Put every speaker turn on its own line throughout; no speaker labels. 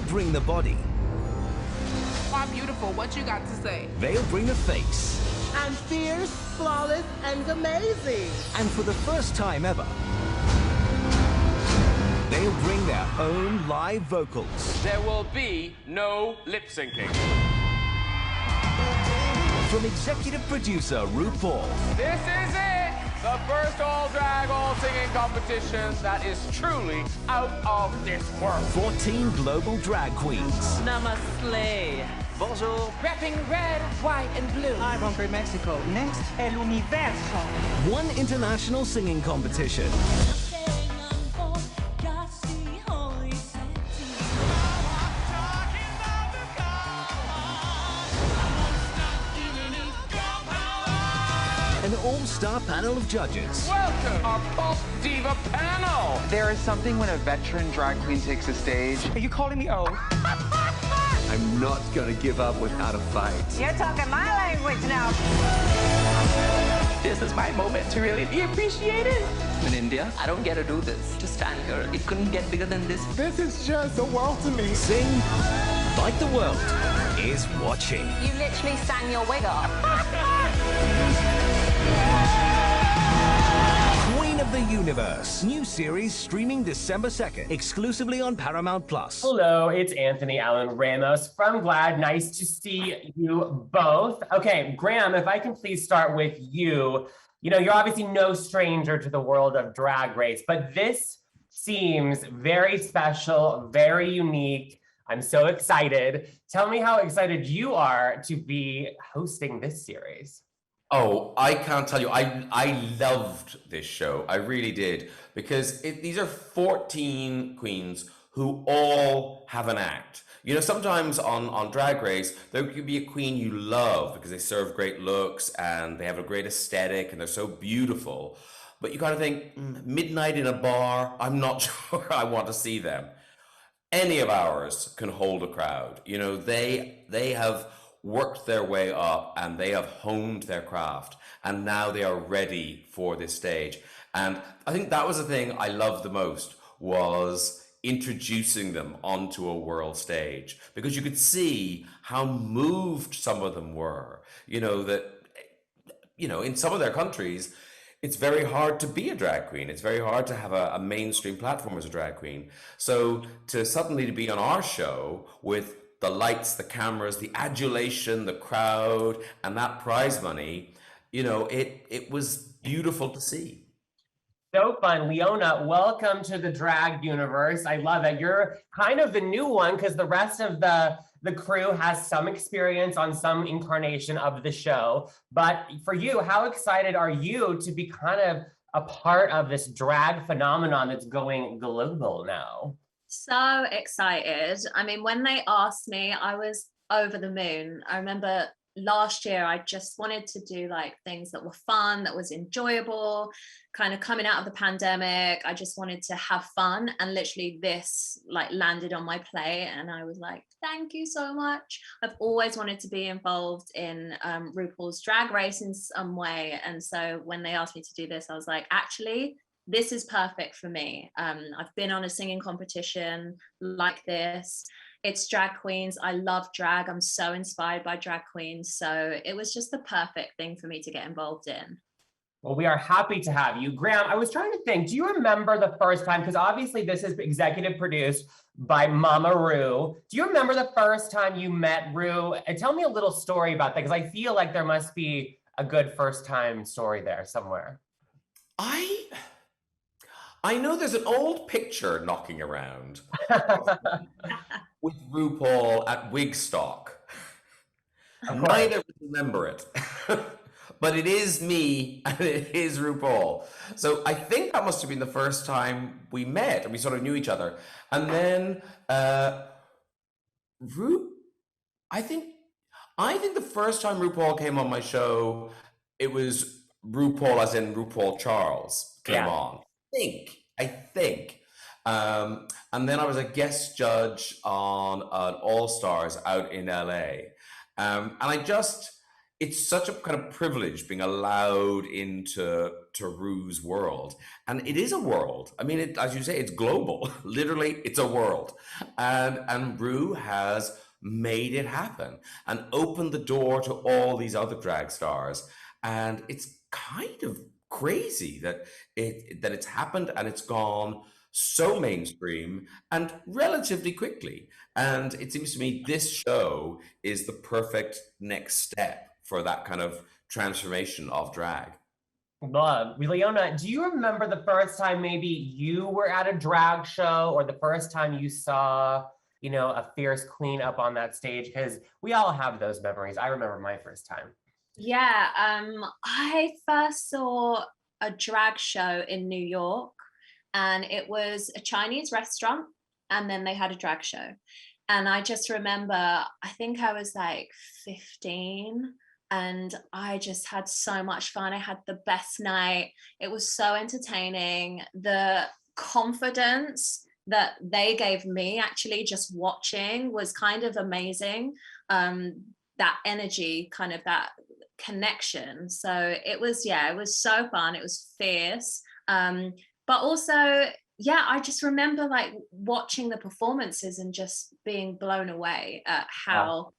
bring the body.
Why beautiful? What you got to say?
They'll bring the face.
And fierce, flawless, and amazing.
And for the first time ever, they'll bring their own live vocals.
There will be no lip syncing.
From executive producer RuPaul.
This is it! The first all-drag, all-singing competition that is truly out of this world.
14 global drag queens.
Namaste.
Bonjour.
Repping red, white, and blue.
I'm from Great Mexico. Next, El Universo.
One international singing competition. An all-star panel of judges.
Welcome, our pop diva panel.
There is something when a veteran drag queen takes the stage.
Are you calling me old?
I'm not gonna give up without a fight.
You're talking my language now.
This is my moment to really be appreciated.
In India, I don't get to do this. To stand here, it couldn't get bigger than this.
This is just a world to me.
Sing like the world is watching.
You literally sang your wig off.
Queen of the Universe. New series streaming December 2nd, exclusively on Paramount+.
Hello, it's Anthony Allen Ramos from GLAAD. Nice to see you both. Okay, Graham, if I can please start with you. You know, you're obviously no stranger to the world of Drag Race, but this seems very special, very unique. I'm so excited. Tell me how excited you are to be hosting this series.
Oh, I can't tell you. I loved this show. I really did. Because these are 14 queens who all have an act. You know, sometimes on Drag Race, there could be a queen you love because they serve great looks and they have a great aesthetic and they're so beautiful. But you kind of think, midnight in a bar, I'm not sure I want to see them. Any of ours can hold a crowd. You know, they have worked their way up and they have honed their craft and now they are ready for this stage. And I think that was the thing I loved the most, was introducing them onto a world stage, because you could see how moved some of them were. You know, that, you know, in some of their countries, it's very hard to be a drag queen. It's very hard to have a mainstream platform as a drag queen. So to suddenly be on our show with the lights, the cameras, the adulation, the crowd, and that prize money, you know, it was beautiful to see.
So fun. Leona, welcome to the drag universe. I love it. You're kind of the new one because the rest of the crew has some experience on some incarnation of the show. But for you, how excited are you to be kind of a part of this drag phenomenon that's going global now?
So excited. I mean, when they asked me, I was over the moon. I remember last year, I just wanted to do like things that were fun, that was enjoyable, kind of coming out of the pandemic. I just wanted to have fun, and literally this like landed on my plate and I was like, thank you so much. I've always wanted to be involved in RuPaul's Drag Race in some way. And so when they asked me to do this, I was like, actually, this is perfect for me. I've been on a singing competition like this. It's drag queens. I love drag. I'm so inspired by drag queens. So it was just the perfect thing for me to get involved in.
Well, we are happy to have you. Graham, I was trying to think, do you remember the first time, because obviously this is executive produced by Mama Ru. Do you remember the first time you met Ru? And tell me a little story about that, because I feel like there must be a good first time story there somewhere.
I know there's an old picture knocking around with RuPaul at Wigstock. Neither remember it, but it is me and it is RuPaul. So I think that must have been the first time we met and we sort of knew each other. And then I think the first time RuPaul came on my show, it was RuPaul as in RuPaul Charles came on. I think. And then I was a guest judge on an All Stars out in LA. And it's such a kind of privilege being allowed into to Ru's world. And it is a world. I mean, as you say, it's global. Literally, it's a world. And Ru has made it happen and opened the door to all these other drag stars. And it's kind of crazy that it's happened and it's gone so mainstream and relatively quickly. And it seems to me this show is the perfect next step for that kind of transformation of drag.
Love. Leona, do you remember the first time maybe you were at a drag show, or the first time you saw, you know, a fierce queen up on that stage? Because we all have those memories. I remember my first time.
Yeah, I first saw a drag show in New York, and it was a Chinese restaurant, and then they had a drag show. And I just remember, I think I was like 15, and I just had so much fun. I had the best night. It was so entertaining. The confidence that they gave me actually just watching was kind of amazing. That energy, kind of that connection. So it was, yeah, it was so fun. It was fierce. But also, yeah, I just remember like watching the performances and just being blown away at how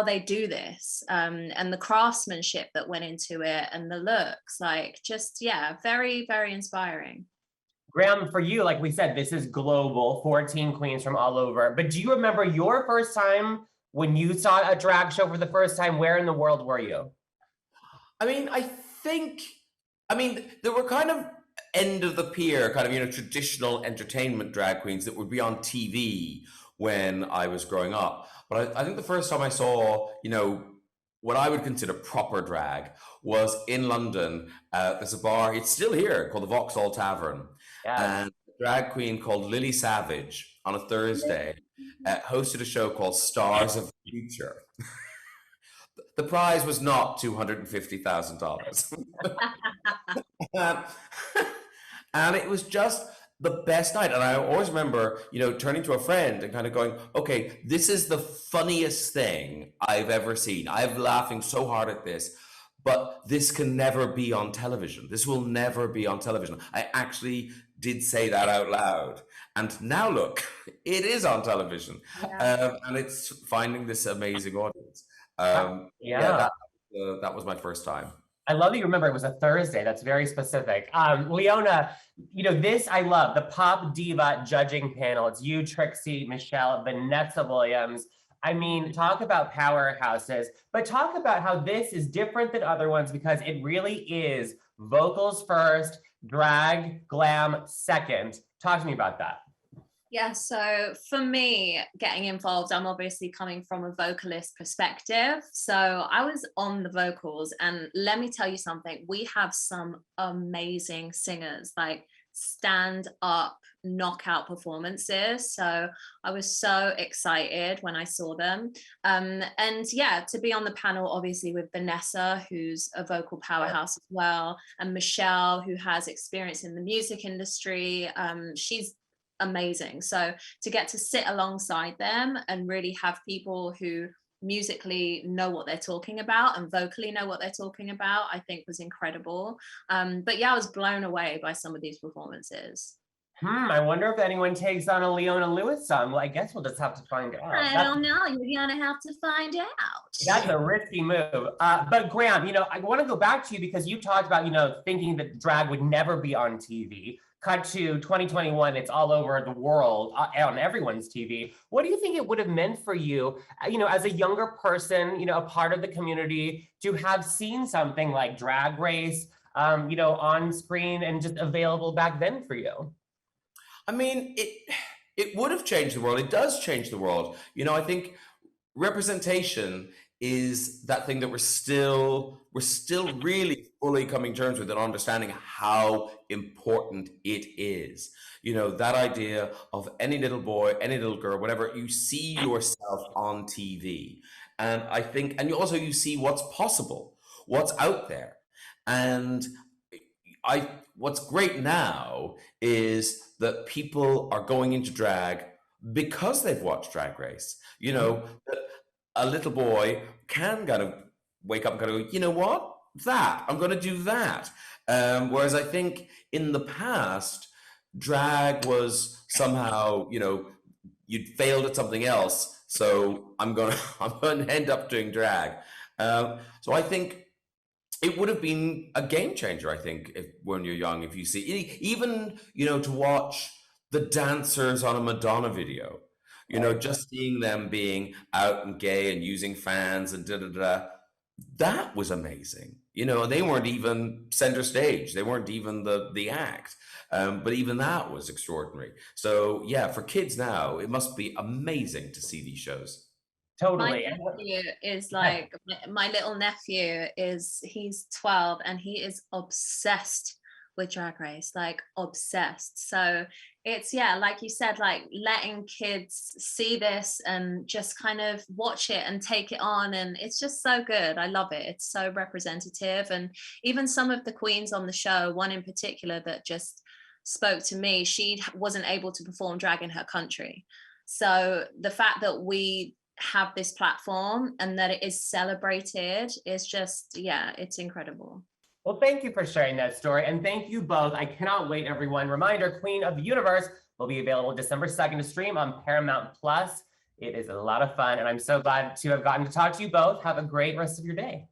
they do this, and the craftsmanship that went into it, and the looks, like, just, yeah, very, very inspiring.
Graham, for you, like we said, this is global, 14 queens from all over. But do you remember your first time when you saw a drag show for the first time? Where in the world were you?
I mean, there were kind of end of the pier, kind of, you know, traditional entertainment drag queens that would be on TV when I was growing up. But I think the first time I saw, you know, what I would consider proper drag was in London. There's a bar, it's still here, called the Vauxhall Tavern.
Yes.
And a drag queen called Lily Savage on a Thursday hosted a show called Stars of the Future. The prize was not $250,000. And it was just the best night. And I always remember, you know, turning to a friend and kind of going, okay, this is the funniest thing I've ever seen. I'm laughing so hard at this, but this can never be on television. This will never be on television. I actually did say that out loud. And now look, it is on television. Yeah. And it's finding this amazing audience. That was my first time.
I love that you remember it was a Thursday. That's very specific. Leona, you know, this I love, the Pop Diva judging panel. It's you, Trixie, Michelle, Vanessa Williams. I mean, talk about powerhouses, but talk about how this is different than other ones, because it really is vocals first, drag, glam second. Talk to me about that.
Yeah, so for me, getting involved, I'm obviously coming from a vocalist perspective. So I was on the vocals, and let me tell you something, we have some amazing singers, like stand up knockout performances. So I was so excited when I saw them. And yeah, to be on the panel, obviously, with Vanessa, who's a vocal powerhouse as well, and Michelle, who has experience in the music industry. She's amazing. So to get to sit alongside them and really have people who musically know what they're talking about and vocally know what they're talking about, I think was incredible. But yeah, I was blown away by some of these performances.
I wonder if anyone takes on a Leona Lewis song. Well, I guess we'll just have to find out.
I don't know. You're gonna have to find out.
That's a risky move. But Graham, you know, I want to go back to you because you talked about, you know, thinking that drag would never be on TV. Cut to 2021, it's all over the world, on everyone's TV. What do you think it would have meant for you, you know, as a younger person, you know, a part of the community, to have seen something like Drag Race, you know, on screen and just available back then for you?
I mean, it would have changed the world. It does change the world. You know, I think representation is that thing that we're still really fully coming to terms with and understanding how important it is. You know, that idea of any little boy, any little girl, whatever, you see yourself on TV. And I think, and you see what's possible, what's out there. And what's great now is that people are going into drag because they've watched Drag Race. You know, that a little boy can kind of wake up and kind of go, you know what? I'm going to do that. Whereas I think in the past, drag was somehow, you know, you'd failed at something else, so I'm gonna I'm gonna end up doing drag. So I think it would have been a game changer. I think if when you're young, if you see even you know to watch the dancers on a Madonna video, you know, just seeing them being out and gay and using fans and da da da, that was amazing. You know, they weren't even center stage; they weren't even the act. But even that was extraordinary. So yeah, for kids now, it must be amazing to see these shows.
Totally.
My nephew is like, my little nephew is, he's 12 and he is obsessed with Drag Race, like obsessed. So it's, yeah, like you said, like letting kids see this and just kind of watch it and take it on. And it's just so good. I love it. It's so representative. And even some of the queens on the show, one in particular that just spoke to me, she wasn't able to perform drag in her country. So the fact that we have this platform and that it is celebrated is just, yeah, it's incredible.
Well, thank you for sharing that story. And thank you both. I cannot wait, everyone. Reminder, Queen of the Universe will be available December 2nd to stream on Paramount Plus. It is a lot of fun, and I'm so glad to have gotten to talk to you both. Have a great rest of your day.